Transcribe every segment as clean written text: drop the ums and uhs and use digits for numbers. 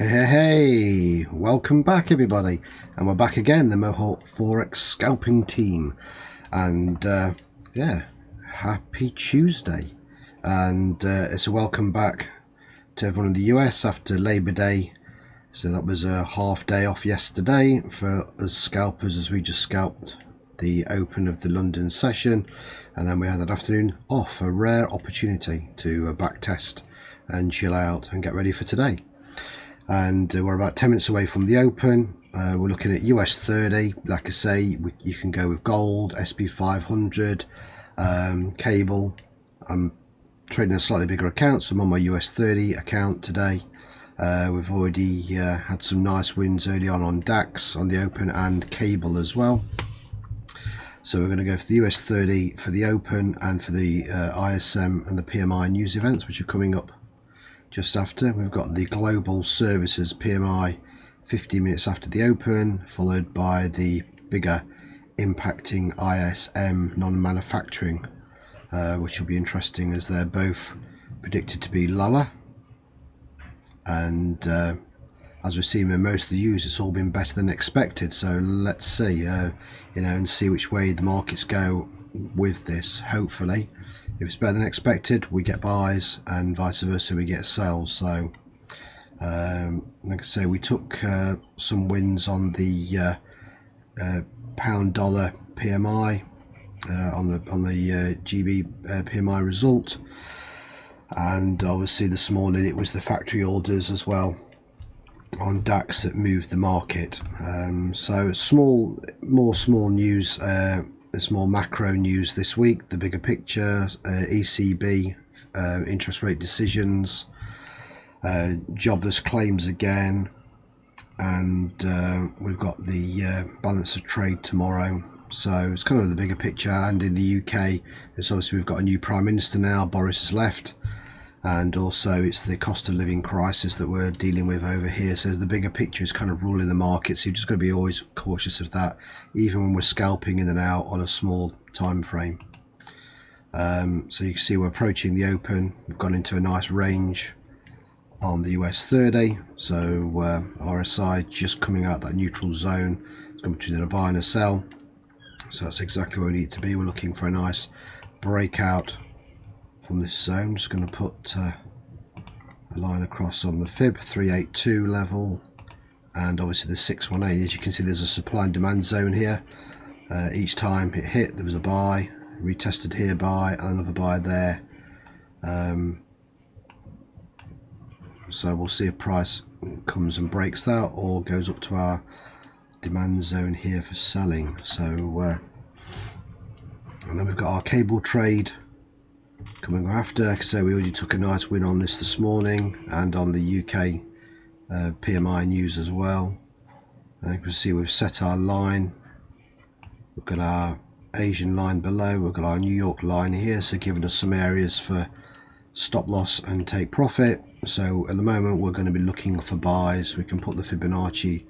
Hey, welcome back everybody, and we're back again, the Mohawk Forex scalping team. And yeah, happy Tuesday, and it's a welcome back to everyone in the US after Labor Day. So that was a half day off yesterday for us scalpers, as we just scalped the open of the London session, and then we had that afternoon off, a rare opportunity to back test and chill out and get ready for today. And we're about 10 minutes away from the open. We're looking at US 30. Like I say, you can go with gold, SP 500, cable. I'm trading a slightly bigger account, so I'm on my US 30 account today. We've already had some nice wins early on DAX, on the open, and cable as well. So we're going to go for the US 30 for the open, and for the ISM and the PMI news events, which are coming up just after. We've got the global services PMI 15 minutes after the open, followed by the bigger impacting ISM non-manufacturing, which will be interesting as they're both predicted to be lower. And as we've seen in most of the news, it's all been better than expected. So let's see, and see which way the markets go with this. Hopefully, if it's better than expected, we get buys, and vice versa, we get sales. So like I say, we took some wins on the pound dollar PMI, on the GB PMI result, and obviously this morning it was the factory orders as well on DAX that moved the market. So more small news. There's more macro news this week, the bigger picture, ECB interest rate decisions, jobless claims again, and we've got the balance of trade tomorrow. So it's kind of the bigger picture. And in the UK, it's obviously we've got a new Prime Minister now, Boris has left, and also it's the cost of living crisis that we're dealing with over here. So the bigger picture is kind of ruling the market, so you've just got to be always cautious of that, even when we're scalping in and out on a small time frame. So you can see we're approaching the open. We've gone into a nice range on the US 30, so RSI just coming out that neutral zone. It's going between a buy and a sell, so that's exactly where we need to be. We're looking for a nice breakout from this zone. I'm just going to put a line across on the fib 382 level, and obviously the 618. As you can see, there's a supply and demand zone here. Each time it hit, there was a buy, retested here, buy, and another buy there. So we'll see if price comes and breaks that, or goes up to our demand zone here for selling. So and then we've got our cable trade coming after. So we already took a nice win on this morning, and on the UK PMI news as well. And you can see we've set our line. We've got our Asian line below, we've got our New York line here, so giving us some areas for stop loss and take profit. So at the moment we're going to be looking for buys. We can put the Fibonacci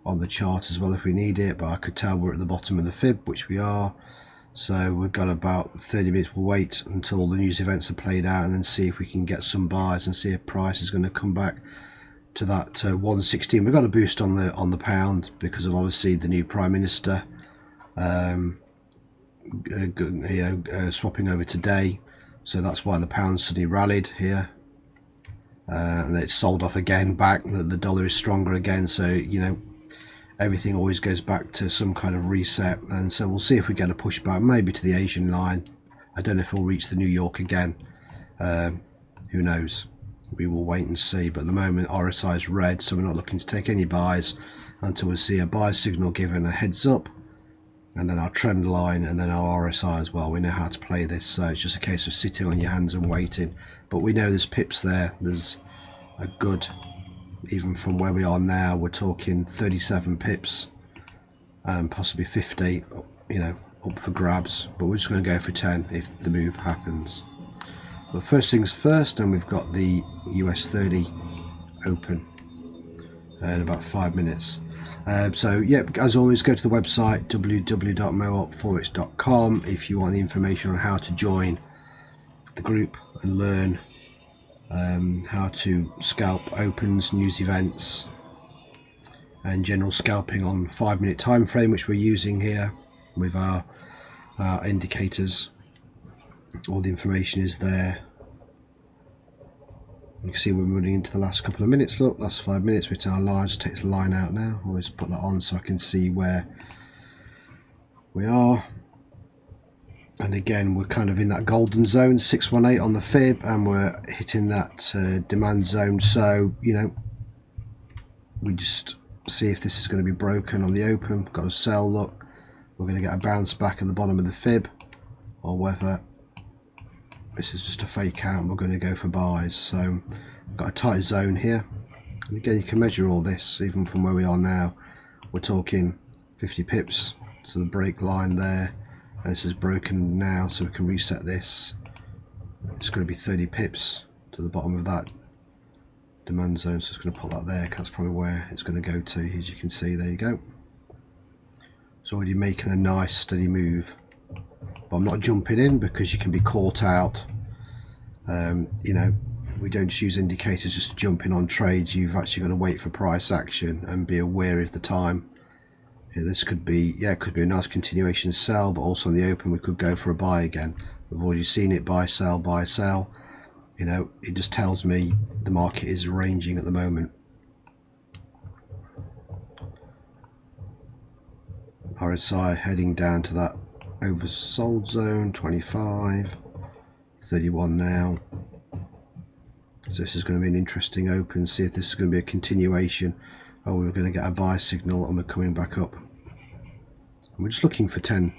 on the chart as well if we need it, but I could tell we're at the bottom of the fib, which we are. So we've got about 30 minutes. We'll wait until the news events are played out, and then see if we can get some buys and see if price is going to come back to that 116. We've got a boost on the pound because of obviously the new Prime Minister swapping over today. So that's why the pound suddenly rallied here, and it's sold off again back. The dollar is stronger again, so everything always goes back to some kind of reset. And so we'll see if we get a pushback, maybe to the Asian line. I don't know if we'll reach the New York again. Who knows? We will wait and see. But at the moment RSI is red, so we're not looking to take any buys until we see a buy signal given a heads up, and then our trend line, and then our RSI as well. We know how to play this, so it's just a case of sitting on your hands and waiting. But we know there's pips there. There's a good, even from where we are now, we're talking 37 pips and possibly 50, up for grabs. But we're just going to go for 10 if the move happens. But first things first, and we've got the US 30 open in about 5 minutes. So yeah, as always, go to the website www.mohawkforex.com if you want the information on how to join the group and learn how to scalp opens, news events, and general scalping on 5-minute time frame, which we're using here with our indicators. All the information is there. You can see we're running into the last couple of minutes. Look, last 5 minutes. We're our line. Just takes the line out now. Always put that on so I can see where we are. And again, we're kind of in that golden zone, 618 on the fib, and we're hitting that demand zone. So, you know, we just see if this is going to be broken on the open. Got to sell. Look, we're going to get a bounce back at the bottom of the fib, or whether this is just a fake out and we're going to go for buys. So got a tight zone here, and again you can measure all this even from where we are now. We're talking 50 pips to the break line there, and this is broken now, so we can reset this. It's going to be 30 pips to the bottom of that demand zone, so it's going to put that there. That's probably where it's going to go to. As you can see, there you go. It's already making a nice steady move. But I'm not jumping in because you can be caught out. You know, we don't just use indicators just to jump in on trades. You've actually got to wait for price action and be aware of the time. Yeah, this could be, yeah, it could be a nice continuation sell, but also on the open we could go for a buy again. We've already seen it, buy, sell, buy, sell. You know, it just tells me the market is ranging at the moment. RSI heading down to that oversold zone, 25, 31 now. So this is going to be an interesting open. See if this is going to be a continuation. Oh, we're going to get a buy signal and we're coming back up. And we're just looking for 10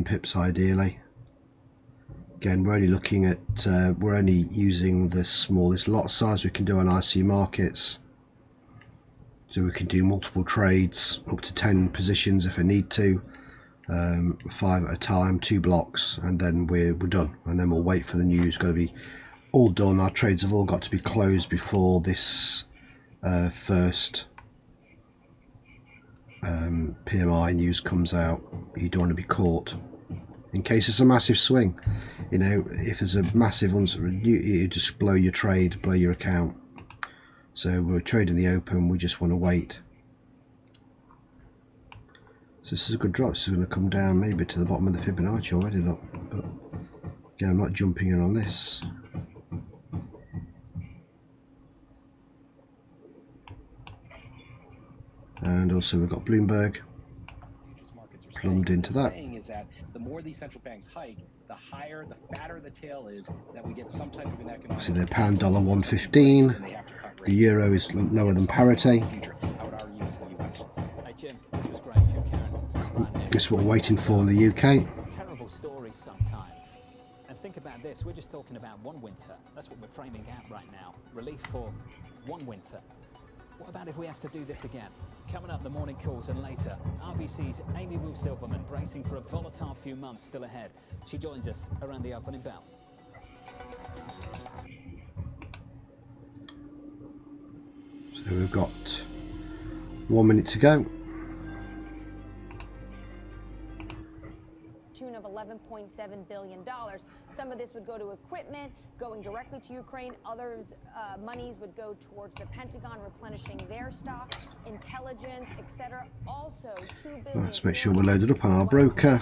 pips ideally. Again, we're only looking at, we're only using the smallest lot size we can do on IC markets. So we can do multiple trades, up to 10 positions if I need to. 5 at a time, 2 blocks, and then we're done, and then we'll wait for the news. Got to be all done. Our trades have all got to be closed before this first PMI news comes out. You don't want to be caught in case it's a massive swing. You know, if there's a massive you just blow your trade, blow your account. So we're trading the open, we just want to wait. So this is a good drop. This is going to come down maybe to the bottom of the Fibonacci already, look. But again, I'm not jumping in on this. And also we've got Bloomberg plumbed into that. Is that the more these central banks hike, the higher, the fatter the tail is, that we get some type of an economic. So the pound dollar 115. The euro is lower than parity. This is what we're waiting for in the UK. Terrible stories sometimes. And think about this, we're just talking about one winter. That's what we're framing out right now. Relief for one winter. What about if we have to do this again? Coming up, the morning calls, and later, RBC's Amy Wu Silverman bracing for a volatile few months still ahead. She joins us around the opening bell. So we've got 1 minute to go. Tune of $11.7 billion. Some of this would go to equipment going directly to Ukraine. Others monies would go towards the Pentagon replenishing their stock, intelligence, etc. Also, $2 billion. Let's make sure we're loaded up on our broker.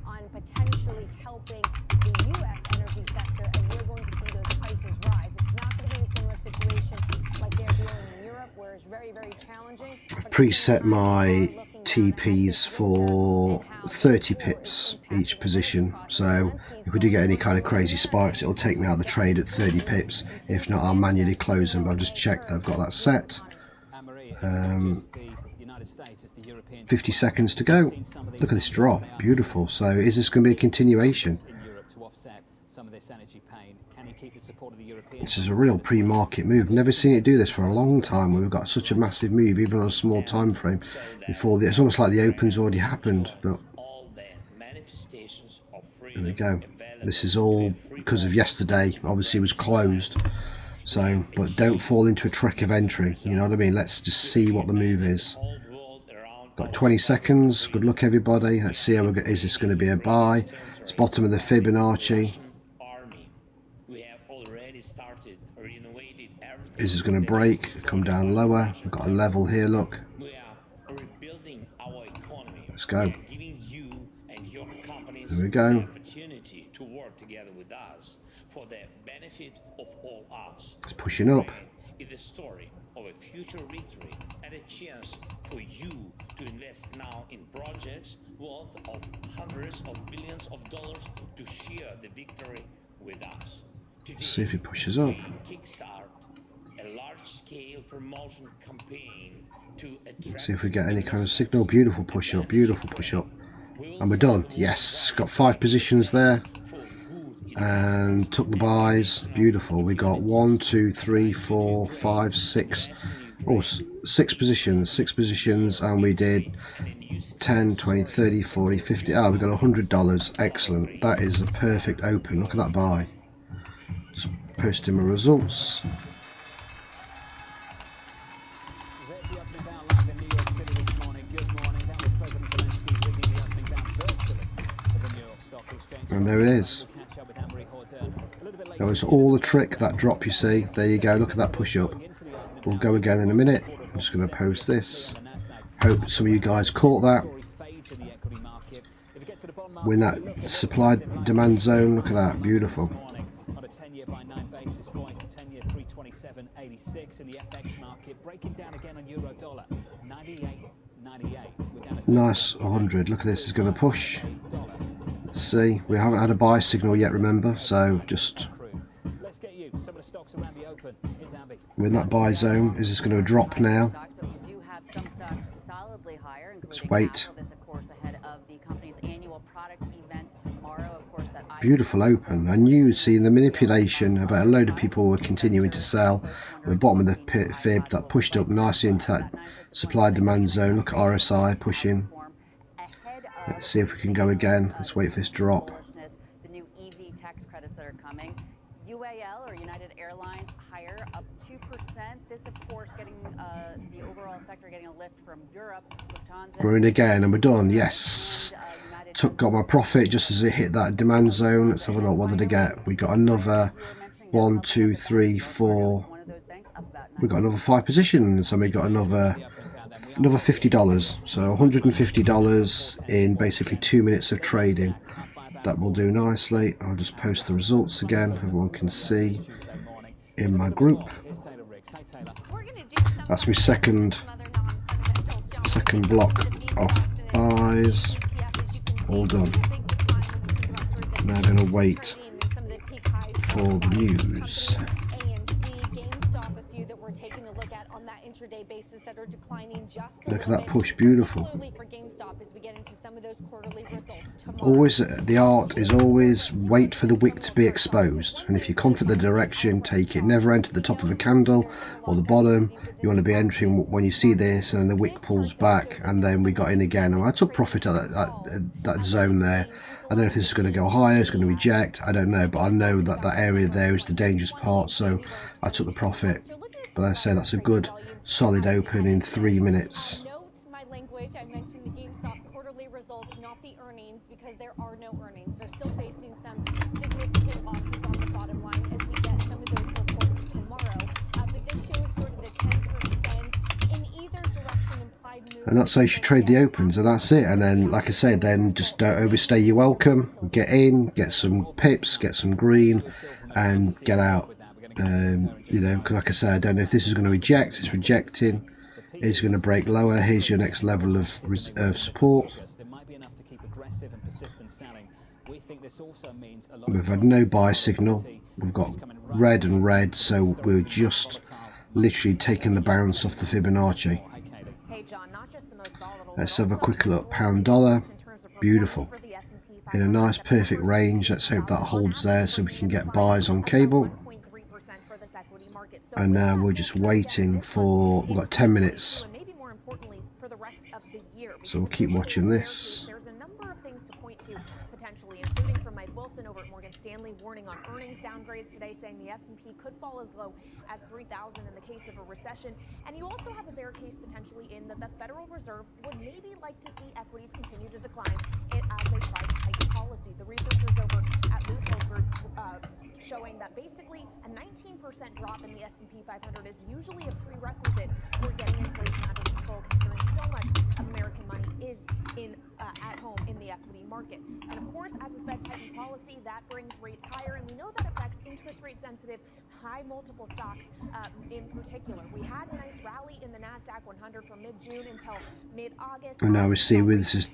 On potentially helping the U.S. energy sector, and we're going to see those prices rise. It's not going to be a similar situation like they're dealing in Europe, where it's very, very challenging. I've preset my TPs for 30 pips each position, so if we do get any kind of crazy spikes, it'll take me out of the trade at 30 pips. If not, I'll manually close them, but I've just checked that I've got that set. 50 seconds to go. Look at this drop, beautiful. So is this going to be a continuation? This is a real pre-market move. Never seen it do this for a long time. We've got such a massive move, even on a small time frame. Before it's almost like the open's already happened. But there we go. This is all because of yesterday. Obviously, it was closed. So, but don't fall into a trick of entry. You know what I mean? Let's just see what the move is. Got 20 seconds. Good luck, everybody. Let's see how is this going to be a buy? It's bottom of the Fibonacci. Is this going to break? Come down lower. We've got a level here, look. Let's go. There we go. It's pushing up. The story of a future victory and a chance for you to invest now in projects worth of hundreds of billions of dollars to share the victory with us. Today, See if it pushes up. kickstart a large-scale promotion campaign to See if we get any kind of signal. Beautiful push up, beautiful push up. And we're done. Yes, got 5 positions there. And took the buys. Beautiful. We got 1, 2, 3, 4, 5, 6. Oh, 6 positions, and we did 10, 20, 30, 40, 50. Oh, we got $100. Excellent. That is a perfect open. Look at that buy. Just posting my results. And there it is. That was all the trick, that drop you see. There you go, look at that push up. We'll go again in a minute. I'm just going to post this. Hope some of you guys caught that. We're in that supply demand zone. Look at that, beautiful. Nice 100. Look at this, is going to push. See, we haven't had a buy signal yet, remember, so just we're in that buy zone. Is this going to drop now? Let's wait. Beautiful open. I knew, seeing the manipulation about a load of people were continuing to sell at the bottom of the fib that pushed up nicely into that supply demand zone. Look at RSI pushing. Let's see if we can go again. Let's wait for this drop. The new EV tax credits that are coming. UAL or United Airlines higher up 2%. This, of course, getting the overall sector getting a lift from Europe. We're in again and we're done. Yes. Got my profit just as it hit that demand zone. Let's have a look. What did I get? We got another 1, 2, 3, 4. We got another 5 positions, and we got another $50. So $150 in basically 2 minutes of trading. That will do nicely. I'll just post the results again. Everyone can see in my group. That's my second block of buys. All done. Now I'm going to wait for the news. Look at that push, beautiful. Always, the art is always wait for the wick to be exposed, and if you're confident the direction, take it. Never enter the top of a candle or the bottom. You want to be entering when you see this and the wick pulls back, and then we got in again. And I took profit at that zone there. I don't know if this is going to go higher, it's going to reject, I don't know, but I know that that area there is the dangerous part, so I took the profit. But I say that's a good solid open in 3 minutes. Note my language. I mentioned the GameStop quarterly results, not the earnings, because there are no earnings. They're still facing some significant losses on the bottom line as we get some of those reports tomorrow. But this shows sort of the 10% in either direction implied move. And that's how you should trade the opens, and that's it. And then, like I said, then just don't overstay your welcome. Get in, get some pips, get some green, and get out. You know, like I said, I don't know if this is going to reject. It's rejecting. It's going to break lower. Here's your next level of support. We've had no buy signal. We've got red and red, so we're just literally taking the bounce off the Fibonacci. Let's have a quick look. Pound dollar, beautiful. In a nice perfect range. Let's hope that holds there so we can get buys on cable. And now we're just waiting for, we've got 10 minutes. Maybe more importantly, for the rest of the year. So we'll keep watching this. There's a number of things to point to potentially, including from Mike Wilson over at Morgan Stanley, warning on earnings downgrades today, saying the S&P could fall as low as 3,000 in the case of a recession. And you also have a bear case potentially in that the Federal Reserve would maybe like to see equities continue to decline as they try to tighten policy. The researchers over at Loophole Group showing that basically a 19% drop in the S&P 500 is usually a prerequisite for getting inflation under control, considering so much of American money is at home in the equity market. And of course, as the Fed tightens policy, that brings rates higher, and we know that affects interest rate sensitive, high multiple stocks in particular. We had a nice rally in the NASDAQ 100 from mid-June until mid-August. And now we see with this is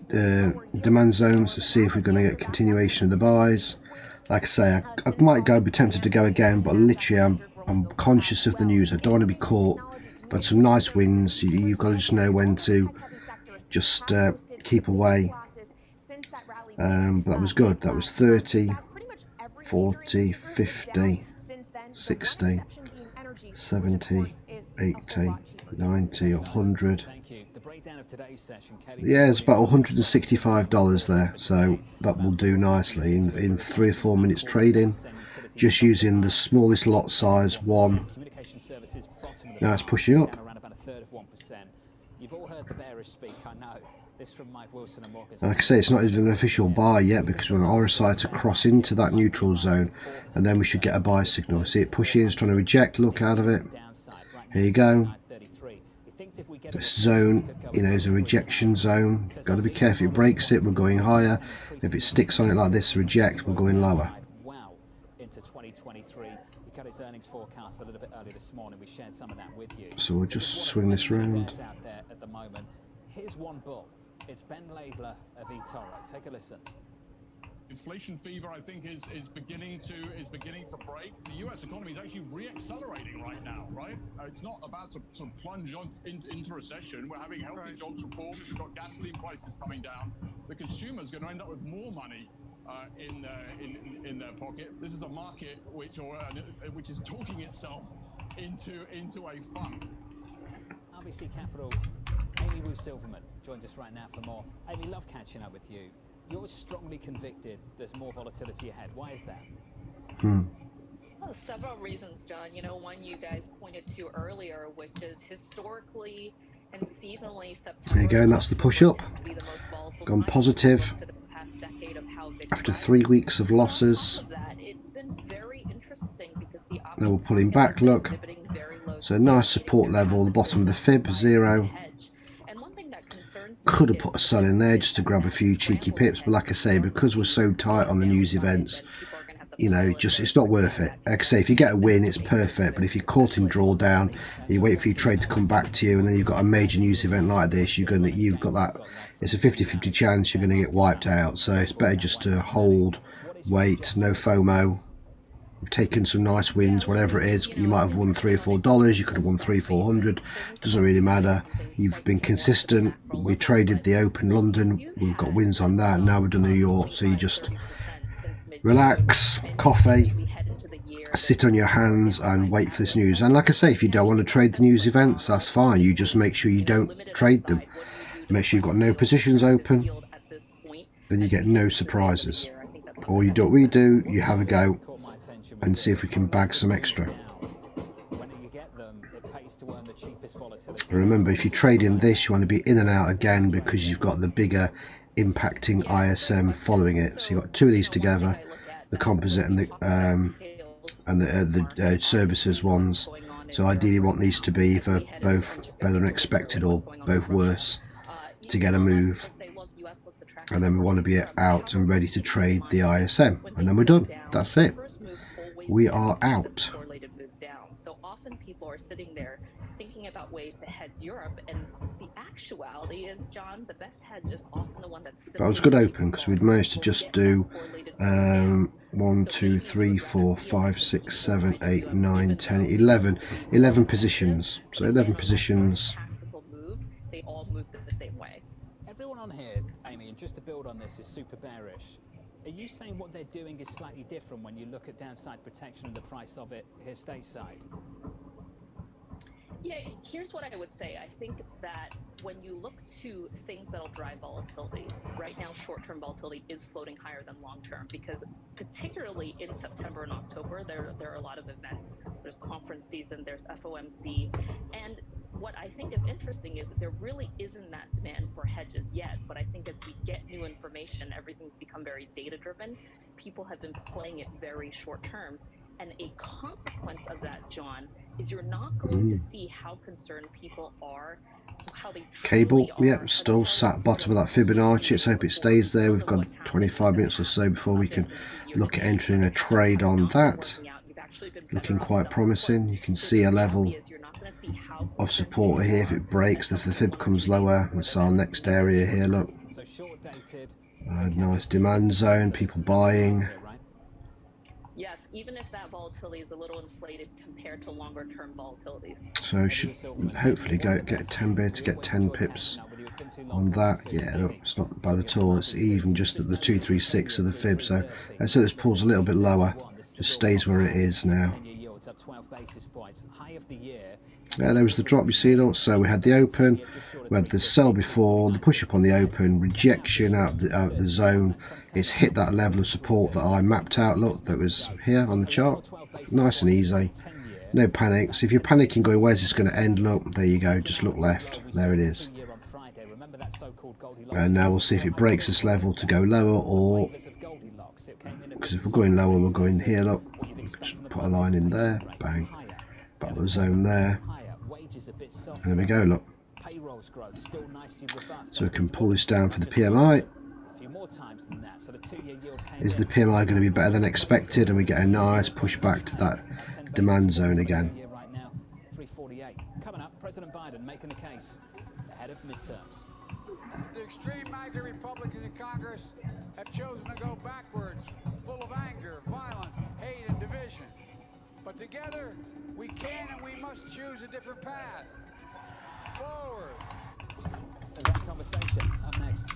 demand zones to see if we're going to get continuation of the buys. Like I say, I might be tempted to go again, but literally I'm conscious of the news. I don't want to be caught. But some nice wins. You've got to just know when to just keep away. But that was good. That was 30, 40, 50, 60, 70, 80, 90, 100. Yeah, it's about $165 there, so that will do nicely in 3 or 4 minutes trading, just using the smallest lot size, 1. Now it's pushing up. You've all heard the bearish speak, I know. This from Mike Wilson and Morgan. Like I say, it's not even an official buy yet, because we're on RSI to cross into that neutral zone, and then we should get a buy signal. See it pushing, it's trying to reject, look out of it. Here you go. This zone, you know, is a rejection zone. Got to be careful. If it breaks it, we're going higher. If it sticks on it like this, reject, we're going lower. Wow, into 2023. He cut his earnings forecast a little bit earlier this morning. We shared some of that with you. So we'll just swing this round. Out there at the moment. Here's one bull. It's Ben Laidler of eToro. Take a listen. Inflation fever, I think, is beginning to break. The U.S. economy is actually re-accelerating right now, right? It's not about to plunge on into recession. We're having healthy jobs reports. We've got gasoline prices coming down. The consumer's going to end up with more money in their pocket. This is a market which is talking itself into a fund. RBC Capital's Amy Wu Silverman joins us right now for more. Amy, love catching up with you. You're strongly convicted there's more volatility ahead. Why is that? Well, several reasons, John. You know, one you guys pointed to earlier, which is historically and seasonally September. There you go, and that's the push up. Gone positive after 3 weeks of losses. Now we're pulling back, look. So nice support level, the bottom of the fib, 0. Could have put a sell in there just to grab a few cheeky pips, but like I say, because we're so tight on the news events, you know, it's not worth it. Like I say, if you get a win, it's perfect, but if you're caught in drawdown, you wait for your trade to come back to you, and then you've got a major news event like this, you've got that, it's a 50-50 chance you're going to get wiped out. So it's better just to hold, wait, no FOMO. You've taken some nice wins, whatever it is. You might have won $3 or $4. You could have won $300-400. Doesn't really matter. You've been consistent. We traded the Open London. We've got wins on that. Now we've done New York. So you just relax, coffee, sit on your hands and wait for this news. And like I say, if you don't want to trade the news events, that's fine. You just make sure you don't trade them. Make sure you've got no positions open. Then you get no surprises. Or you do what we do. You have a go and see if we can bag some extra. Remember, if you trade in this, you want to be in and out again, because you've got the bigger impacting ISM following it. So you've got 2 of these together, the composite and the services ones. So ideally you want these to be either both better than expected or both worse to get a move. And then we want to be out and ready to trade the ISM, and then we're done. That's it. We are out. So often people are sitting there thinking about ways to head Europe, and the actuality is, John, the best hedge is often the one that's. That was good open, because we'd managed to just do 1, 2, 3, 4, 5, 6, 7, 8, 9, 10, 11 positions. So 11 positions. They all move the same way. Everyone on here, Amy, and just to build on this, is super bearish. Are you saying what they're doing is slightly different when you look at downside protection and the price of it here stateside? Yeah, here's what I would say. I think that when you look to things that'll drive volatility, right now short-term volatility is floating higher than long-term, because particularly in September and October, there are a lot of events. There's conference season, there's FOMC, and what I think is interesting is there really isn't that demand for hedges yet, but I think as we get new information, everything's become very data-driven. People have been playing it very short-term. And a consequence of that, John, is you're not going to see how concerned people are, how they Cable, truly yep, are. still sat bottom of that Fibonacci. Let's hope it stays there. We've got 25 minutes or so before we can look at entering a trade on that. Looking quite promising. You can see a level of support here. If it breaks, if the fib comes lower, it's our next area here. Look, nice demand zone, people buying. Yes, even if that volatility is a little inflated compared to longer term volatilities. So should hopefully get a 10 bid to get 10 pips on that. Yeah, look, it's not bad at all. It's even just at the 236 of the fib. So let's say this pulls a little bit lower, just stays where it is now. Yeah, there was the drop, you see it. So we had the open, we had the sell before, the push up on the open, rejection out of the zone. It's hit that level of support that I mapped out, look, that was here on the chart. Nice and easy, no panic. So if you're panicking going, where's this going to end, look, there you go, just look left, there it is. And now we'll see if it breaks this level to go lower, or, because if we're going lower, we're going here, look, just put a line in there, bang, back the zone there. And there we go, look. So we can pull this down for the PMI. Is the PMI going to be better than expected, and we get a nice push back to that demand zone again? Coming up, President Biden making the case ahead of midterms. The extreme MAGA Republicans in Congress have chosen to go backwards, full of anger, violence, hate, and division. But together, we can and we must choose a different path. Forward. That conversation up next.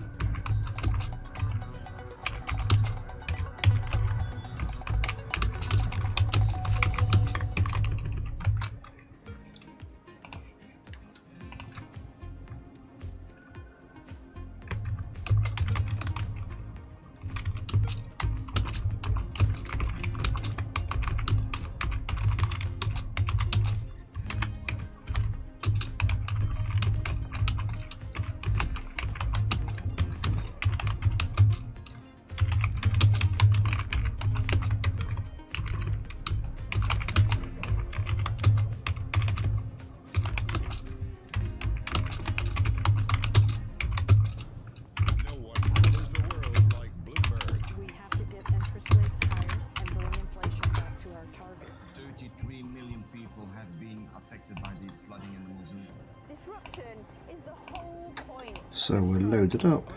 So we're loaded up.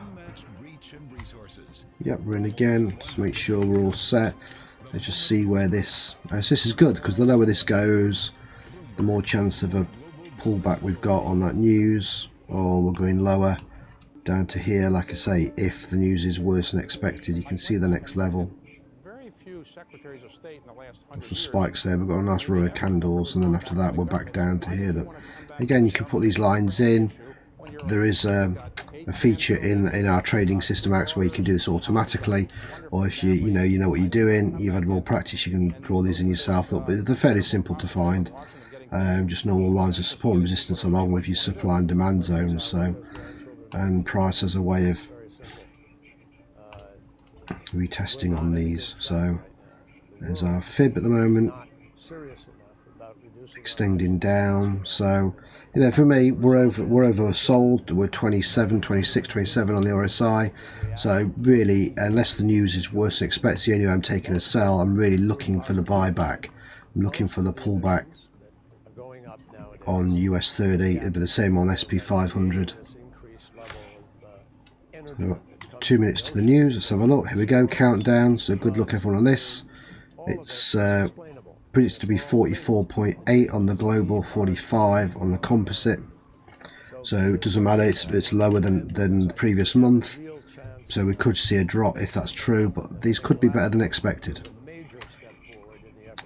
Yep, we're in again. Just make sure we're all set. Let's just see where this. So this is good, because the lower this goes, the more chance of a pullback we've got on that news. Or we're going lower down to here. Like I say, if the news is worse than expected, you can see the next level. Some spikes there. We've got a nice row of candles, and then after that we're back down to here. Look. Again, you can put these lines in. There is a feature in our trading system acts where you can do this automatically, or if you know what you're doing, you've had more practice, you can draw these in yourself. But they're fairly simple to find. Just normal lines of support and resistance along with your supply and demand zones. So, and price as a way of retesting on these. So there's our fib at the moment, extending down. So for me, we're oversold. We're 27, 26, 27 on the RSI. So really, unless the news is worse than expected, the only way I'm taking a sell. I'm really looking for the buyback. I'm looking for the pullback on US 30. It'll be the same on SP 500. 2 minutes to the news. Let's have a look. Here we go. Countdown. So good luck everyone on this. It's predicted to be 44.8 on the global, 45 on the composite. So it doesn't matter. It's lower than the previous month. So we could see a drop if that's true, but these could be better than expected.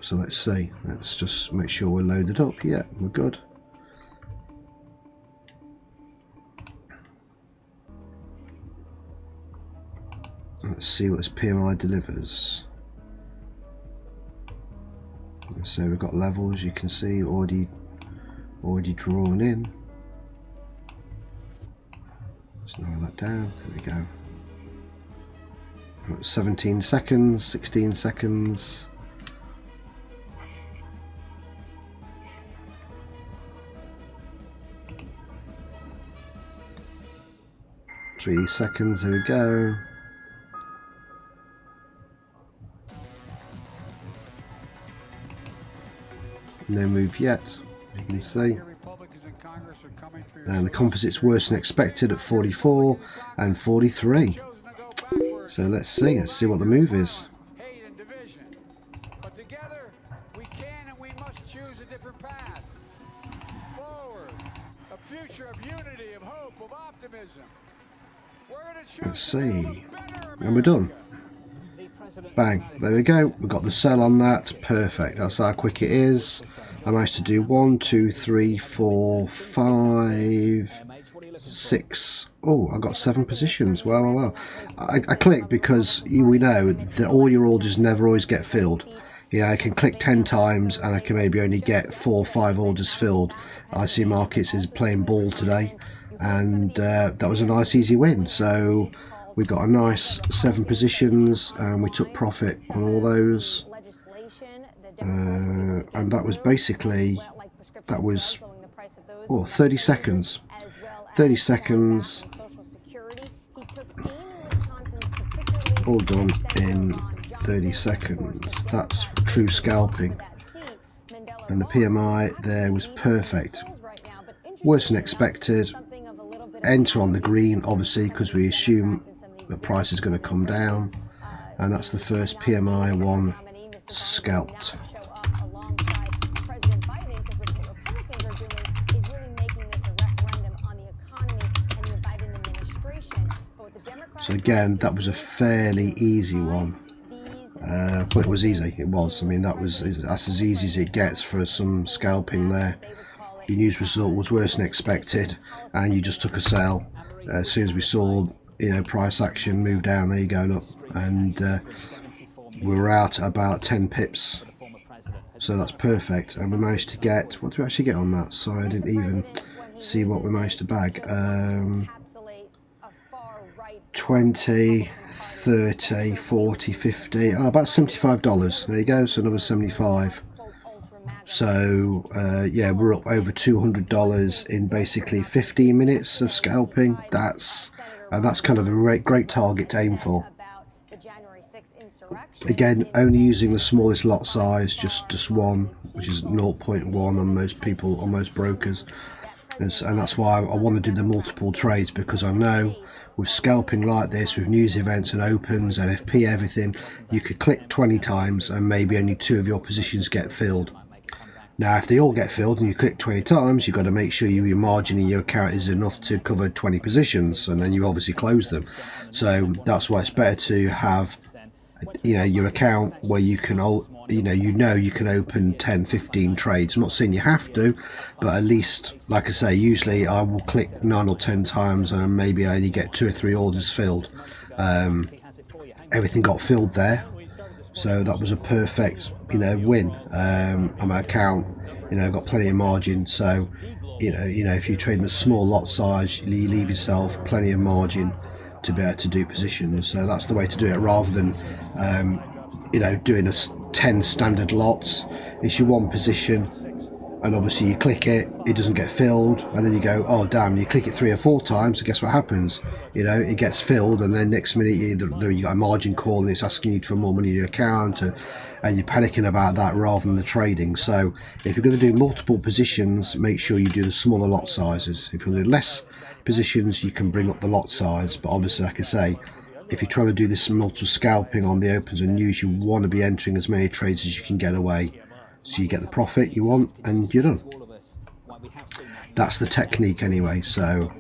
So let's see. Let's just make sure we're loaded up. Yeah, we're good. Let's see what this PMI delivers. So we've got levels, you can see already drawn in. Let's narrow that down. There we go. 17 seconds, 16 seconds. 3 seconds, there we go. No move yet, you can see. And the composite's worse than expected at 44 and 43. So let's see what the move is. But together we can and we must choose a different path. Forward, a future of unity, of hope, of optimism. We're going to choose. Let's see, and we're done. Bang, there we go. We've got the sell on that. Perfect. That's how quick it is. I managed to do 1, 2, 3, 4, 5, 6. Oh, I got 7 positions. Well. I clicked because we know that all your orders never always get filled. You know, I can click 10 times and I can maybe only get 4 or 5 orders filled. I see markets is playing ball today, and that was a nice easy win. So we got a nice 7 positions and we took profit on all those. And that was basically, that was 30 seconds. 30 seconds. All done in 30 seconds. That's true scalping. And the PMI there was perfect. Worse than expected. Enter on the green, obviously, because we assume the price is going to come down, and that's the first PMI one scalped. So again, that was a fairly easy one. Well, it was easy. It was. I mean, that's as easy as it gets for some scalping there. Your news result was worse than expected, and you just took a sell as soon as we saw, you know, price action move down. There you go, look, and we were out at about 10 pips, so that's perfect. And we managed to get, what did we actually get on that? Sorry, I didn't even see what we managed to bag. 20, 30, 40, 50, about $75. There you go, so another 75. So yeah, we're up over $200 in basically 15 minutes of scalping. That's kind of a great target to aim for. Again, only using the smallest lot size, just one, which is 0.1 on most people, on most brokers, and that's why I want to do the multiple trades, because I know with scalping like this, with news events and opens, NFP, everything, you could click 20 times and maybe only 2 of your positions get filled. Now, if they all get filled and you click 20 times, you've got to make sure your margin in your account is enough to cover 20 positions, and then you obviously close them. So that's why it's better to have, you know, your account where you can, you can open 10, 15 trades. I'm not saying you have to, but at least, like I say, usually I will click 9 or 10 times and maybe I only get 2 or 3 orders filled. Everything got filled there. So that was a perfect, you know, win on my account. You know, got plenty of margin. So, you know, if you're trading a small lot size, you leave yourself plenty of margin to be able to do positions. So that's the way to do it, rather than, you know, doing 10 standard lots. It's your one position, and obviously you click it, it doesn't get filled, and then you go, oh damn, you click it 3 or 4 times, so guess what happens? You know, it gets filled, and then next minute you got a margin call and it's asking you for more money in your account, and you're panicking about that rather than the trading. So if you're going to do multiple positions, make sure you do the smaller lot sizes. If you do less positions, you can bring up the lot size, but obviously, like I say, if you're trying to do this multiple scalping on the opens and news, you want to be entering as many trades as you can get away, so you get the profit you want and you're done. That's the technique anyway. So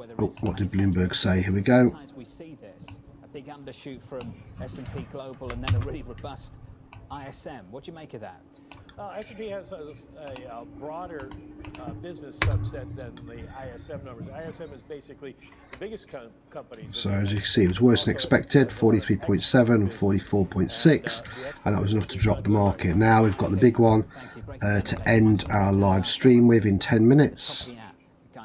what did Bloomberg say? Here we go. We see this, a big undershoot from S&P Global and then a really robust ISM. What do you make of that? S&P has a broader business subset than the ISM numbers. ISM is basically the biggest companies. So as you can see, it was worse than expected, 43.7, 44.6, and that was enough to drop the market. Now we've got the big one to end our live stream with in 10 minutes.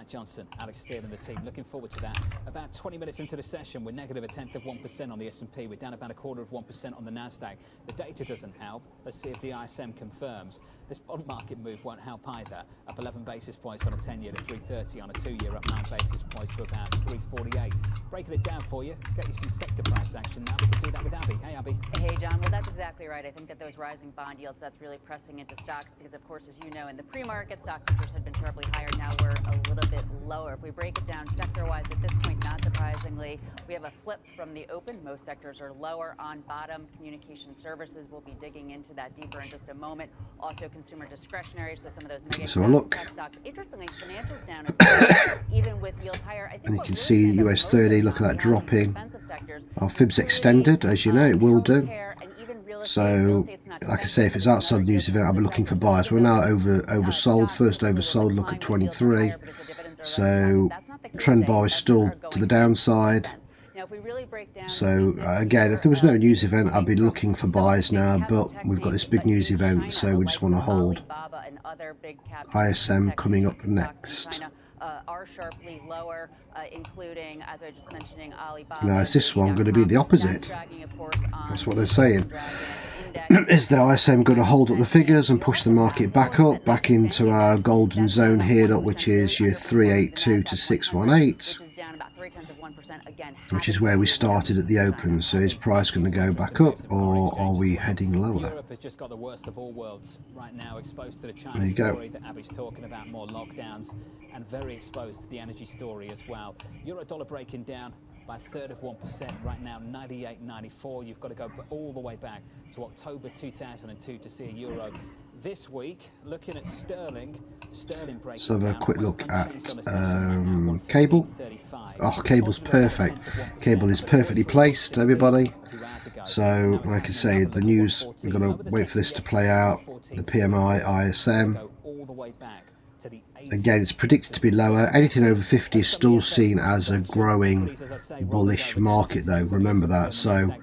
Johnson, Alex Steele and the team. Looking forward to that. About 20 minutes into the session, we're negative 1/10% on the S&P. We're down about 1/4% on the Nasdaq. The data doesn't help. Let's see if the ISM confirms. This bond market move won't help either. Up 11 basis points on a 10-year to 330, on a 2-year up 9 basis points to about 348. Breaking it down for you, get you some sector price action now. We can do that with Abby. Hey, Abby. Hey, John. Well, that's exactly right. I think that those rising bond yields, that's really pressing into stocks because, of course, as you know, in the pre-market, stock futures had been sharply higher. Now we're a little bit lower. If we break it down sector-wise, at this point, not surprisingly, we have a flip from the open. Most sectors are lower on bottom. Communication services, we'll be digging into that deeper in just a moment. Also, consumer discretionary, so some of those mega tech stocks. Interestingly, financials down, even with yields higher. I think and you can see US 30, look at that dropping. Our fibs extended, as you know, it will do. So, like I say, if it's outside the news event, I'll be looking for buyers. We're now oversold. First oversold, look at 23. So, trend bar is still to the downside. So, again, if there was no news event, I'd be looking for buys now. But we've got this big news event, so we just want to hold. ISM coming up next. Are sharply lower, including, as I was just mentioning, Alibaba. Now, is this one going to be the opposite? That's what they're saying. Is the ISM going to hold up the figures and push the market back up, back into our golden zone here, look, which is your 382 to 618, which is where we started at the open? So is price going to go back up, or are we heading lower? Europe has just got the worst of all worlds right now, exposed to the China story that Abby's talking about, more lockdowns, and very exposed to the energy story as well. Euro dollar breaking down by 1/3% right now, 98.94. You've got to go all the way back to October 2002 to see a euro. This week, looking at sterling breaking down. So have a quick look at cable. Oh, cable's perfect. Cable is perfectly placed, everybody. So, like I say, the news, we've got to wait for this to play out. The PMI, ISM. Again, it's predicted to be lower. Anything over 50 is still seen as a growing bullish market, though. Remember that. So,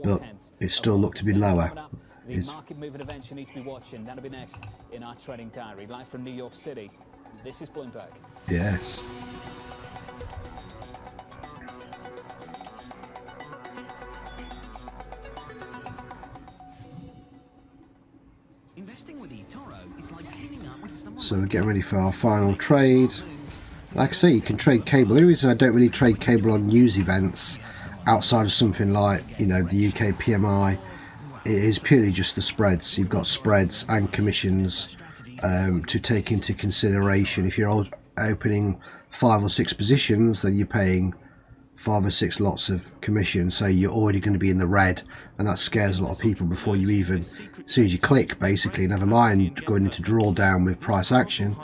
but it still looked to be lower. The market moving events you need to be watching. That'll be next in our trading diary. Live from New York City. This is Bloomberg. Yes. So we're getting ready for our final trade. Like I say, you can trade cable. The reason I don't really trade cable on news events outside of something like, you know, the UK PMI, it is purely just the spreads. You've got spreads and commissions to take into consideration. If you're opening 5 or 6 positions, then you're paying 5 or 6 lots of commission, so you're already going to be in the red, and that scares a lot of people before you even, as soon as you click, basically, never mind going into drawdown with price action.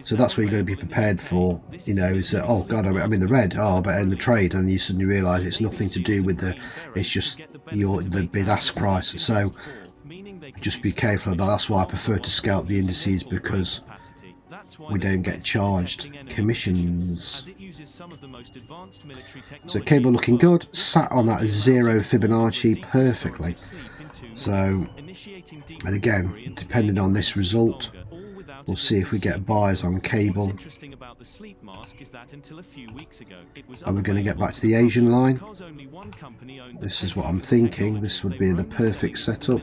So that's what you're going to be prepared for, you know, is that, oh god, I'm in the red, oh, I better end the trade, and you suddenly realise it's nothing to do with it's just the bid ask price. So just be careful of that. That's why I prefer to scalp the indices, because we don't get charged commissions. So cable looking good, sat on that 0 Fibonacci perfectly. So, and again, depending on this result, we'll see if we get buys on cable. Are we going to get back to the Asian line? This is what I'm thinking. This would be the perfect setup.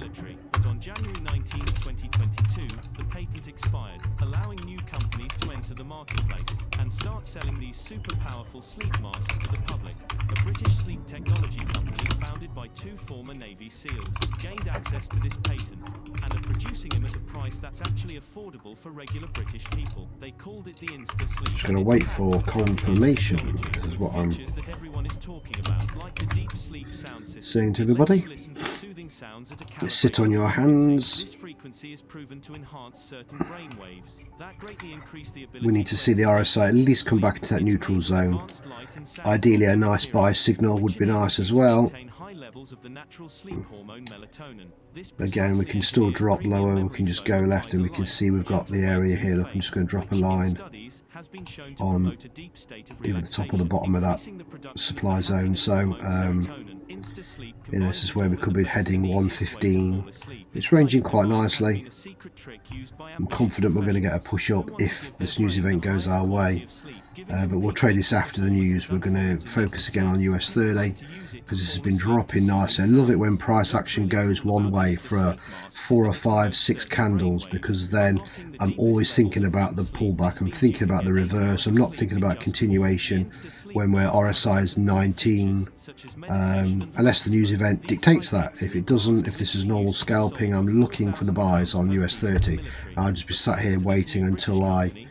On January 19, 2022, the patent expired, allowing new companies to enter the marketplace and start selling these super powerful sleep masks to the public. A British sleep technology company founded by 2 former Navy SEALs gained access to this patent and are producing them at a price that's actually affordable for regular British people. They called it the Insta Sleep. Just going to wait for confirmation. This is what I'm saying to everybody. Just sit on your hands. This frequency is proven to enhance certain brain waves that greatly increase the ability. We need to see the RSI at least come back into that neutral zone. Ideally, a nice buy signal would be nice as well. levels of the natural sleep hormone melatonin. This Again, we can still drop lower, we can just go left, and we can see we've got the area here. Look, I'm just going to drop a line on either the top or the bottom of that supply zone. So you know, this is where we could be heading 115. It's ranging quite nicely. I'm confident we're going to get a push up if this news event goes our way, but we'll trade this after the news. We're going to focus again on US 30 because this has been dropping nicely. I love it when price action goes one way for 4 or 5, 6 candles, because then I'm always thinking about the pullback, I'm thinking about the reverse, I'm not thinking about continuation when we're RSI is 19, unless the news event dictates that. If it doesn't, if this is normal scalping, I'm looking for the buys on US 30. I'll just be sat here waiting until I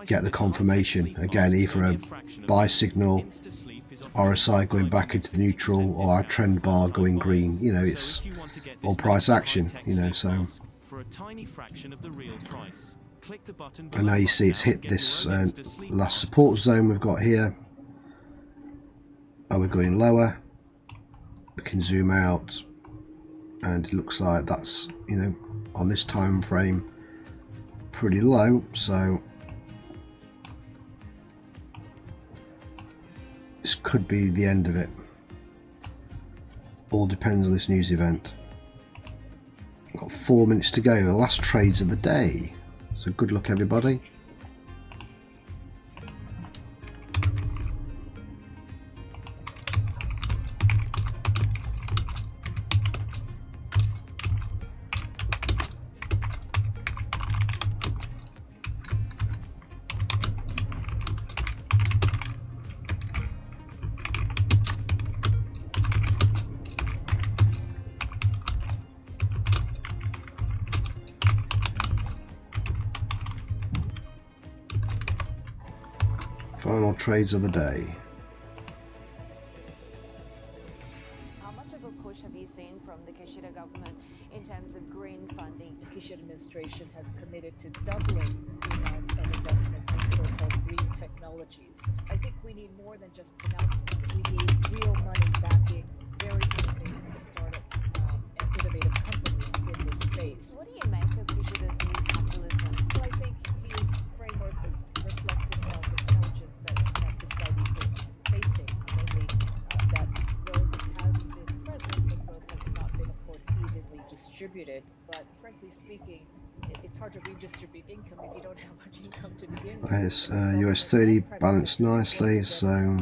get the confirmation. Again, either a buy signal, RSI going back into neutral, or our trend bar going green. You know, it's all price action, you know. So and now you see it's hit this last support zone we've got here. Oh, we're going lower. We can zoom out, and it looks like that's, you know, on this time frame pretty low. So this could be the end of it. All depends on this news event. Got 4 minutes to go, the last trades of the day. So good luck, everybody. Final trades of the day. How much of a push have you seen from the Kishida government in terms of green funding? The Kishida administration has committed to doubling the amount of investment in so-called green technologies. I think we need more than just pronouncements. We need real money backing very innovative startups and innovative companies in this space. What do you make of Kishida's new capitalism? Well, I think his framework is reflective of the challenges that society is facing, namely that growth has been present, but growth has not been, of course, evenly distributed. But frankly speaking, it's hard to redistribute income if you don't have much income to begin with. There's US 30 balanced nicely, so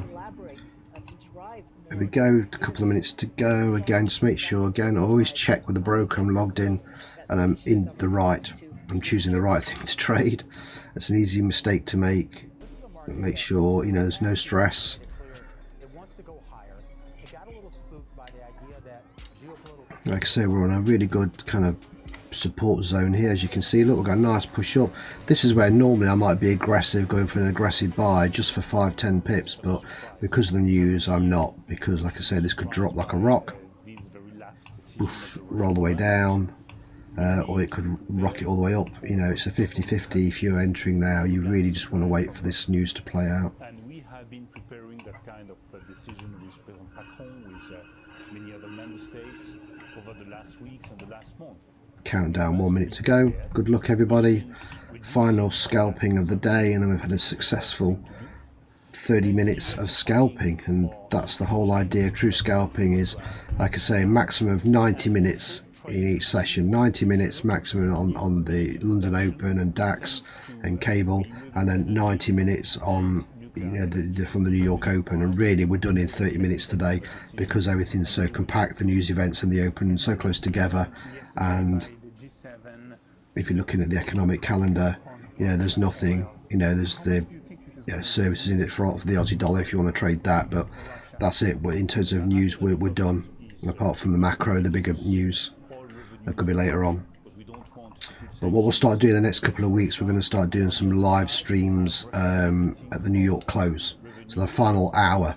there we go. A couple of minutes to go. Again, just make sure, again, I always check with the broker I'm logged in and I'm in the right, I'm choosing the right thing to trade. It's an easy mistake to make. Make sure, you know, there's no stress. Like I say, we're on a really good kind of support zone here, as you can see. Look, we've got a nice push up. This is where normally I might be aggressive, going for an aggressive buy just for 5-10 pips, but because of the news I'm not, because like I say, this could drop like a rock, oof, roll the way down, or it could rocket all the way up. You know, it's a 50-50. If you're entering now, you really just want to wait for this news to play out. And we have been preparing that kind of decision with President Macron, with many other member states over the last weeks and the last month. Countdown, 1 minute to go. Good luck, everybody. Final scalping of the day, and then we've had a successful 30 minutes of scalping, and that's the whole idea of true scalping. Is, like I say, maximum of 90 minutes in each session. 90 minutes maximum on the London Open and DAX and cable, and then 90 minutes on, you know, from the New York Open. And really we're done in 30 minutes today, because everything's so compact, the news events and the Open so close together. And if you're looking at the economic calendar, you know, there's nothing, you know, there's the, you know, services in it for the Aussie dollar if you want to trade that, but that's it. But in terms of news, we're done, apart from the macro, the bigger news that could be later on. But what we'll start doing the next couple of weeks, we're going to start doing some live streams at the New York close. So the final hour,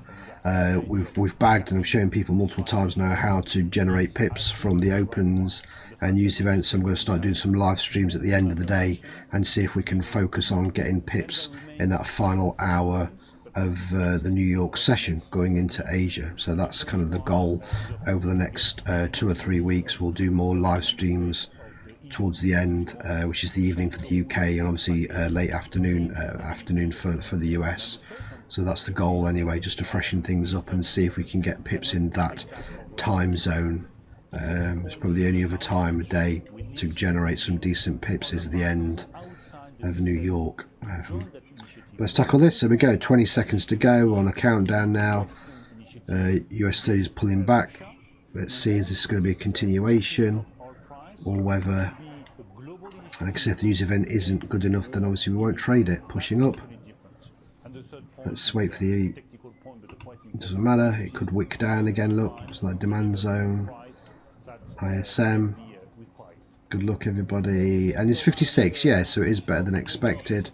we've bagged, and I've shown people multiple times now how to generate pips from the opens and news events. So I'm going to start doing some live streams at the end of the day and see if we can focus on getting pips in that final hour of the New York session going into Asia. So that's kind of the goal over the next 2 or 3 weeks. We'll do more live streams towards the end, which is the evening for the UK, and obviously late afternoon for the US. So that's the goal anyway, just to freshen things up and see if we can get pips in that time zone. It's probably the only other time of day to generate some decent pips is the end of New York. Let's tackle this. So we go, 20 seconds to go on a countdown now. US 30 is pulling back. Let's see, is this going to be a continuation or whether, like I said, if the news event isn't good enough, then obviously we won't trade it. Pushing up. Let's wait for the, it doesn't matter, it could wick down again. Look, it's like demand zone. ISM, good luck everybody, and it's 56, yeah, so it is better than expected,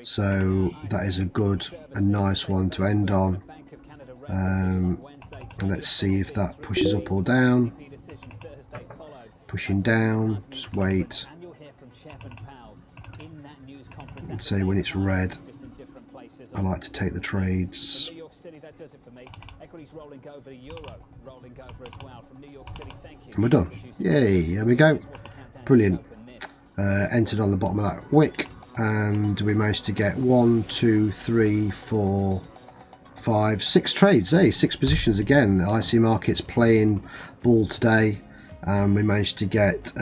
so that is a nice one to end on. And let's see if that pushes up or down. Pushing down, just wait and say when it's red. I like to take the trades. And we're done. Yay, there we go. Brilliant. Entered on the bottom of that wick, and we managed to get 1, 2, 3, 4, 5, 6 trades. Hey, 6 positions again. IC markets playing ball today. We managed to get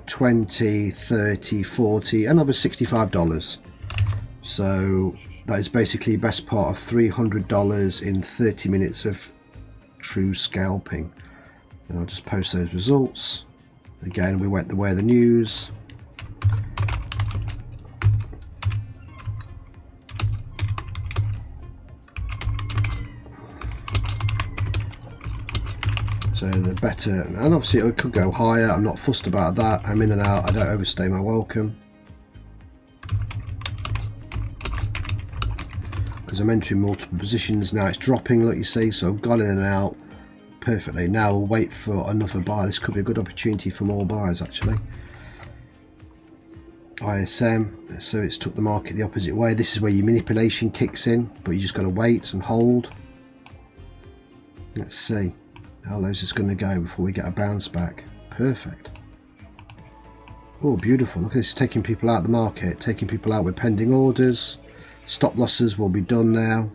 20, 30, 40, another $65. So that is basically best part of $300 in 30 minutes of true scalping. And I'll just post those results. Again, we went the way of the news. So the better, and obviously it could go higher. I'm not fussed about that. I'm in and out. I don't overstay my welcome. Because I'm entering multiple positions. Now it's dropping, like you see, so I've got in and out perfectly. Now we'll wait for another buy. This could be a good opportunity for more buyers actually. ISM, so it's took the market the opposite way. This is where your manipulation kicks in, but you just got to wait and hold. Let's see how low is this going to go before we get a bounce back. Perfect. Oh, beautiful. Look at this, taking people out of the market, taking people out with pending orders. Stop losses will be done now.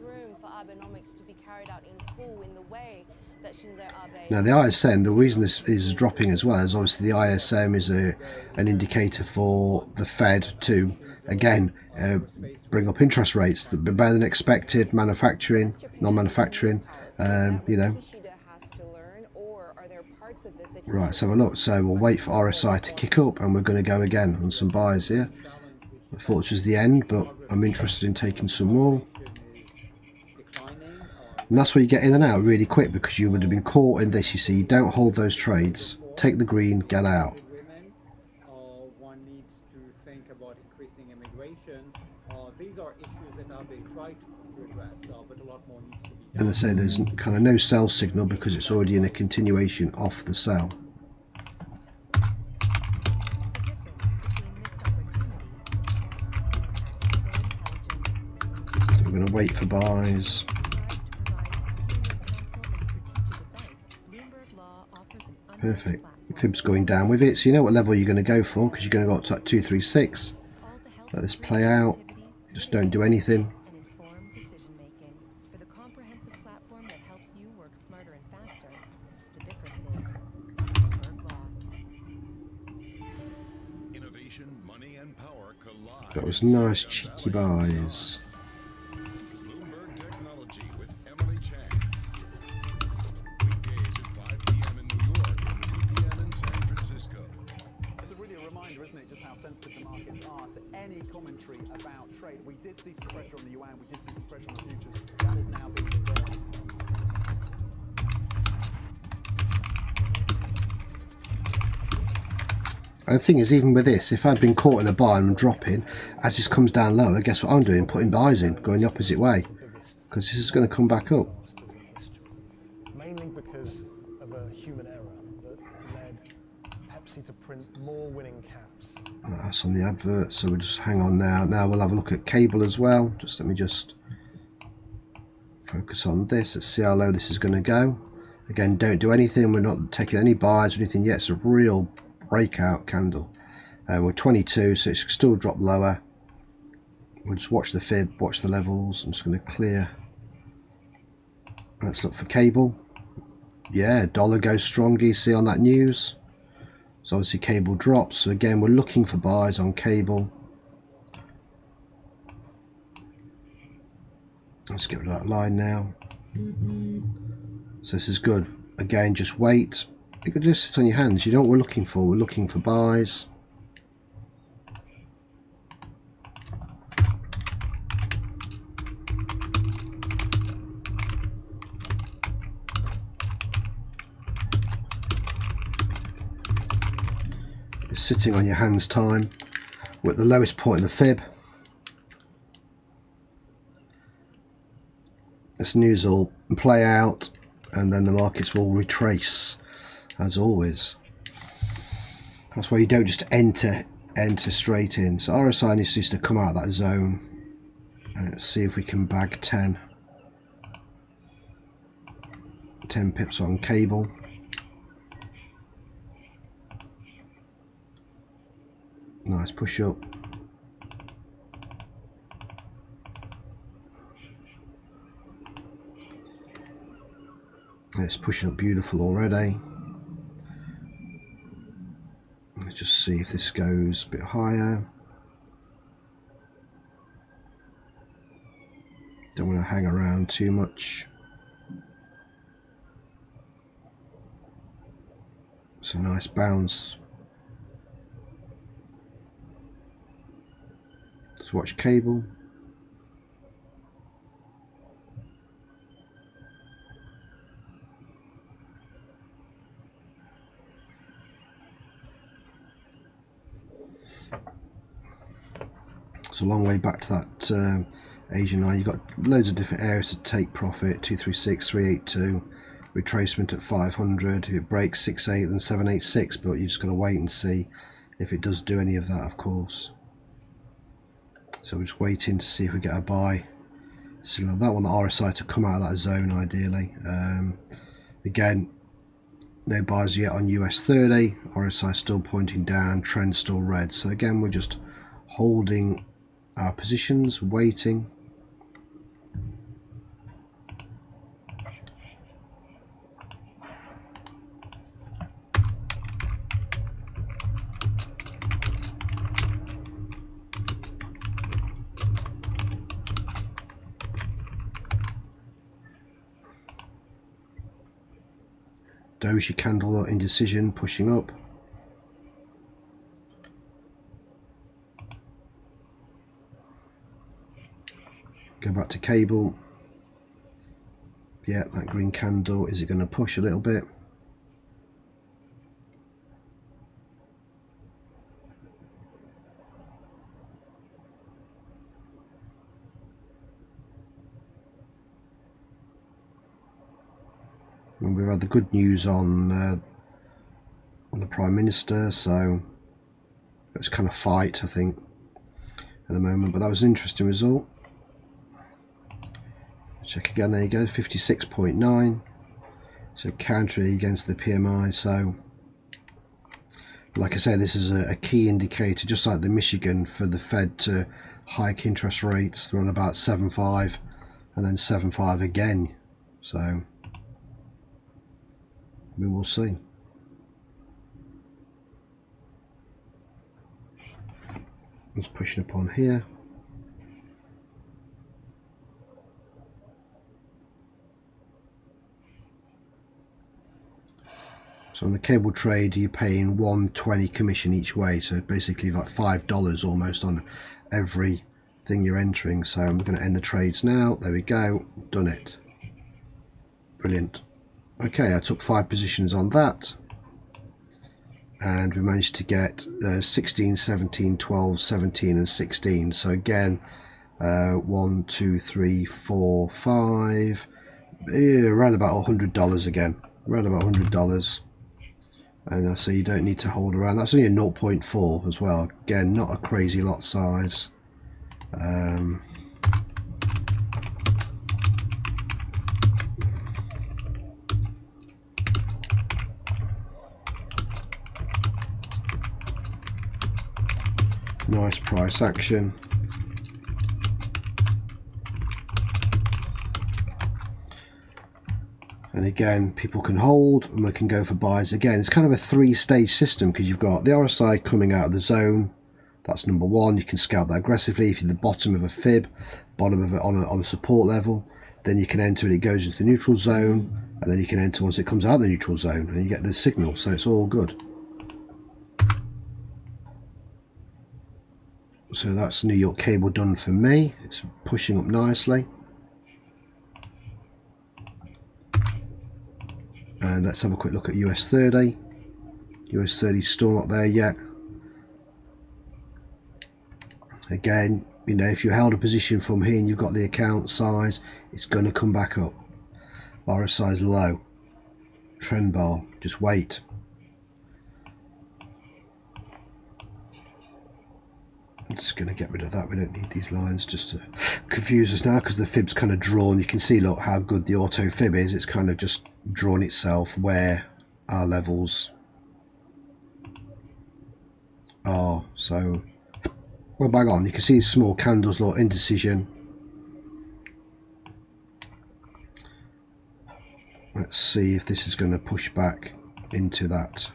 Now the ISM, the reason this is dropping as well is obviously the ISM is an indicator for the Fed to, again, bring up interest rates that be better than expected, manufacturing, non-manufacturing, you know. Right, let's have a look. So we'll wait for RSI to kick up and we're going to go again on some buys here. I thought this was the end, but I'm interested in taking some more. And that's where you get in and out really quick, because you would have been caught in this. You see, you don't hold those trades. Take the green, get out. One needs to think about increasing immigration. These are issues that are being tried to address, but a lot more needs to be done. And they say there's kind of no sell signal because it's already in a continuation off the sell. So we're going to wait for buys. Perfect. Fib's going down with it, so you know what level you're going to go for, because you're going to go up to like 236. Let this play out. Just don't do anything. That was nice cheeky buys. Any commentary about trade. We did see some pressure on the yuan, we did see some pressure on the futures. That is now being reversed. And the thing is, even with this, if I'd been caught in a buy and I'm dropping, as this comes down lower, guess what I'm doing? Putting buys in, going the opposite way. Because this is going to come back up. Mainly because of a human error that led Pepsi to print more winning caps. That's on the advert, so we'll just hang on now. Now we'll have a look at cable as well. Let me just Focus on this. Let's see how low this is going to go. Again, don't do anything. We're not taking any buys or anything yet. It's a real breakout candle. And we're 22, so it's still drop lower. We'll just watch the fib, watch the levels. I'm just going to clear. Let's look for cable. Yeah, dollar goes strong, you see on that news. So obviously cable drops. So again, we're looking for buys on cable. Let's get rid of that line now. So this is good. Again, just wait. You can just sit on your hands. You know what we're looking for. We're looking for buys. It's sitting on your hands time. We're at the lowest point in the fib. This news will play out and then the markets will retrace as always. That's why you don't just enter straight in. So RSI needs to come out of that zone. And let's see if we can bag 10 pips on cable. Nice push up. It's pushing up beautiful already. Let's just see if this goes a bit higher. Don't want to hang around too much. It's a nice bounce. Let's watch cable. It's a long way back to that Asian line. You've got loads of different areas to take profit. 236, 382, retracement at 500. If it breaks 68 then 786, but you just got to wait and see if it does do any of that, of course. So we're just waiting to see if we get a buy. So that one, the RSI to come out of that zone ideally. Again, no buys yet on US 30. RSI still pointing down, trend still red. So again, we're just holding our positions, waiting. DOGE candle indecision pushing up. Go back to cable. Yeah, that green candle, is it going to push a little bit? And we've had the good news on the Prime Minister, so it's kind of fight, I think, at the moment. But that was an interesting result. Check again, there you go, 56.9. So countering against the PMI. So, like I say, this is a key indicator, just like the Michigan, for the Fed to hike interest rates. They're on about 7.5 and then 7.5 again. So we will see. It's pushing up on here. So on the cable trade, you're paying $1.20 commission each way. So basically like $5 almost on every thing you're entering. So I'm going to end the trades now. There we go. Done it. Brilliant. Okay, I took 5 positions on that. And we managed to get 16, 17, 12, 17 and 16. So again, 1, 2, 3, 4, 5. Around about $100 again. Around about $100. And so you don't need to hold around. That's only a 0.4 as well. Again, not a crazy lot size. nice price action. And again, people can hold and we can go for buys again. It's kind of a three-stage system because you've got the RSI coming out of the zone. That's number one. You can scalp that aggressively. If you're at the bottom of a fib, bottom of it on a support level, then you can enter it. It goes into the neutral zone, and then you can enter once it comes out of the neutral zone, and you get the signal. So it's all good. So that's New York cable done for me. It's pushing up nicely. And let's have a quick look at US 30. US 30 still not there yet. Again, you know, if you held a position from here and you've got the account size, it's going to come back up. RSI is low. Trend bar, just wait. I'm just going to get rid of that. We don't need these lines just to confuse us now because the fib's kind of drawn. You can see, look, how good the auto fib is. It's kind of just drawn itself where our levels are. So we're bang on. You can see small candles, look, indecision. Let's see if this is going to push back into that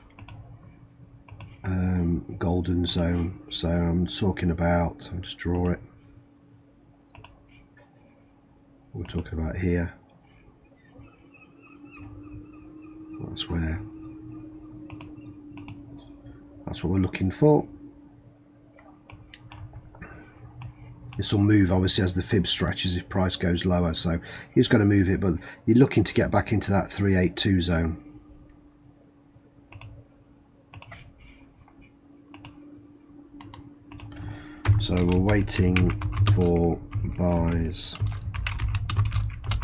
golden zone. So I'm talking about, I'll just draw it. We're talking about here. That's where, that's what we're looking for. This will move obviously as the fib stretches if price goes lower, so you just got to move it, but you're looking to get back into that 382 zone. So we're waiting for buys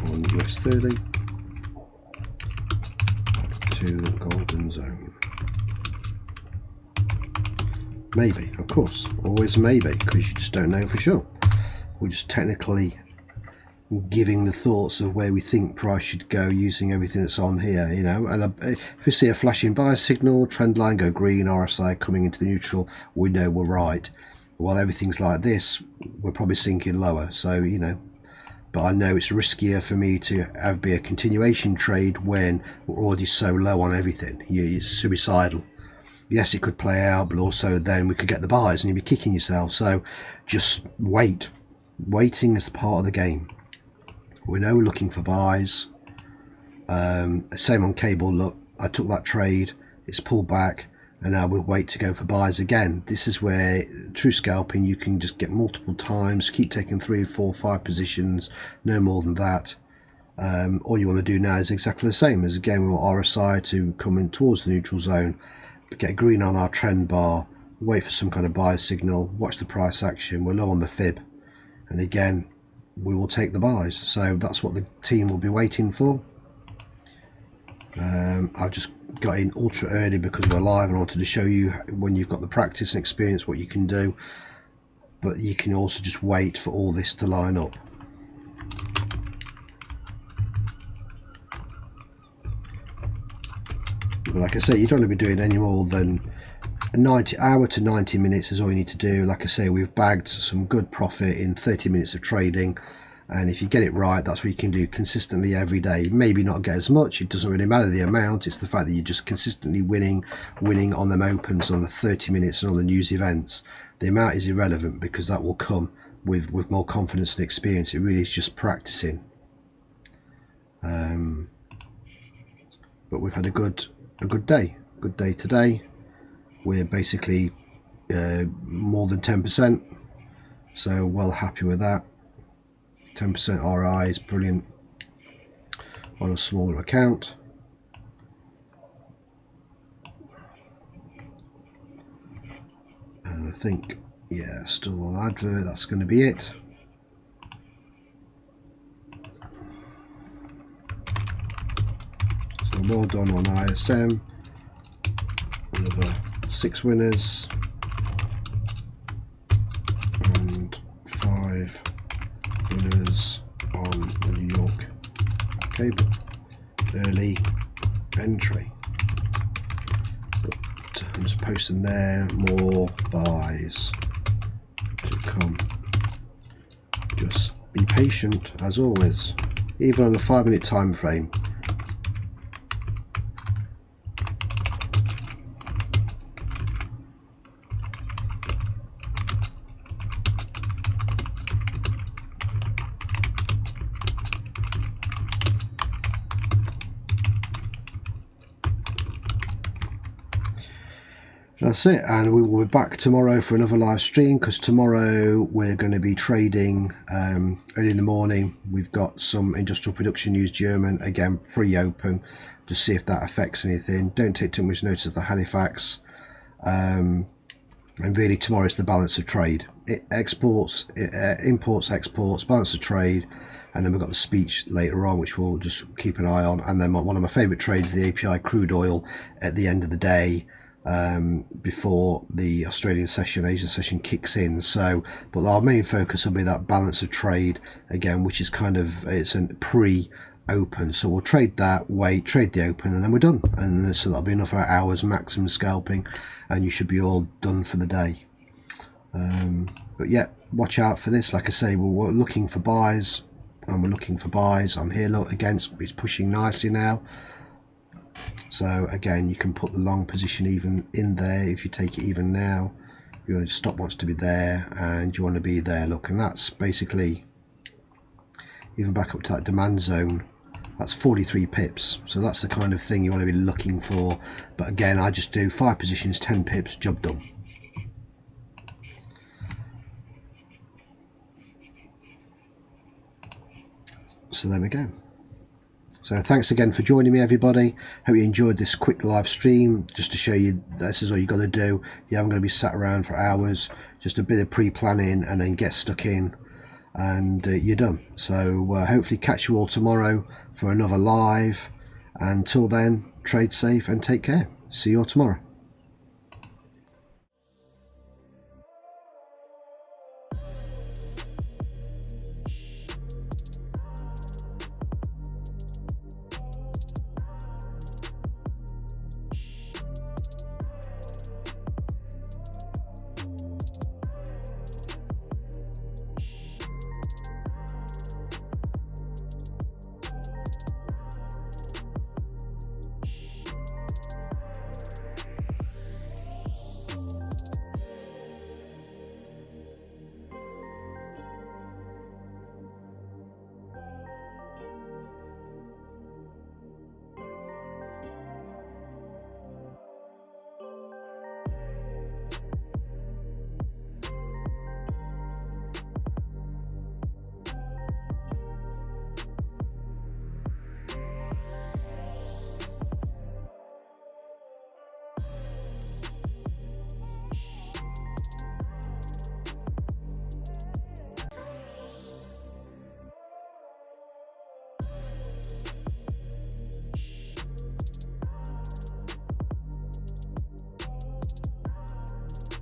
on US 30 back to the golden zone. Maybe, of course, always maybe, because you just don't know for sure. We're just technically giving the thoughts of where we think price should go using everything that's on here, you know. And if we see a flashing buy signal, trend line go green, RSI coming into the neutral, we know we're right. While everything's like this, we're probably sinking lower, so you know. But I know it's riskier for me to be a continuation trade when we're already so low on everything. It's suicidal. Yes, it could play out, but also then we could get the buys and you'd be kicking yourself. So just wait. Waiting is part of the game. We know we're looking for buys. Same on cable. Look, I took that trade, it's pulled back, and now we'll wait to go for buys again. This is where true scalping, you can just get multiple times, keep taking 3, 4, 5 positions, no more than that. All you want to do now is exactly the same as again, we want RSI to come in towards the neutral zone, get green on our trend bar, wait for some kind of buy signal, watch the price action. We're low on the fib, and again we will take the buys. So that's what the team will be waiting for. I've just got in ultra early because we're live and I wanted to show you when you've got the practice and experience what you can do, but you can also just wait for all this to line up. But like I say, you don't want to be doing any more than 90 hour to 90 minutes is all you need to do. Like I say, we've bagged some good profit in 30 minutes of trading, and if you get it right, that's what you can do consistently every day. Maybe not get as much, it doesn't really matter the amount, it's the fact that you're just consistently winning on them opens, on the 30 minutes and on the news events. The amount is irrelevant because that will come with more confidence and experience. It really is just practicing. But we've had a good day today. We're basically more than 10%, so well happy with that. 10% RI is brilliant on a smaller account. And I think, yeah, still on advert, that's going to be it. So well done on ISM. Another 6 winners and 5 winners on the New York cable early entry. But I'm just posting there more buys. Come. Just be patient as always, even on a 5-minute time frame. That's it, and we will be back tomorrow for another live stream, because tomorrow we're going to be trading early in the morning. We've got some industrial production news, German, again pre-open, to see if that affects anything. Don't take too much notice of the Halifax, and really tomorrow is the balance of trade. Imports, exports, balance of trade, and then we've got the speech later on, which we'll just keep an eye on. And then one of my favourite trades is the API crude oil at the end of the day, before the Australian session, Asian session kicks in. So, but our main focus will be that balance of trade again, which is kind of, it's a pre-open. So we'll trade that, trade the open, and then we're done. And so that'll be enough for our hours maximum scalping, and you should be all done for the day. But yeah, watch out for this. Like I say, we're looking for buys, and we're looking for buys on here. Look, again, it's pushing nicely now. So again, you can put the long position even in there. If you take it even now, your stop wants to be there and you want to be there. Look, and that's basically even back up to that demand zone. That's 43 pips. So that's the kind of thing you want to be looking for. But again, I just do 5 positions, 10 pips, job done. So there we go. So thanks again for joining me, everybody. Hope you enjoyed this quick live stream, just to show you this is all you got to do. You haven't got to be sat around for hours. Just a bit of pre-planning and then get stuck in, and you're done. So hopefully catch you all tomorrow for another live. Until then, trade safe and take care. See you all tomorrow.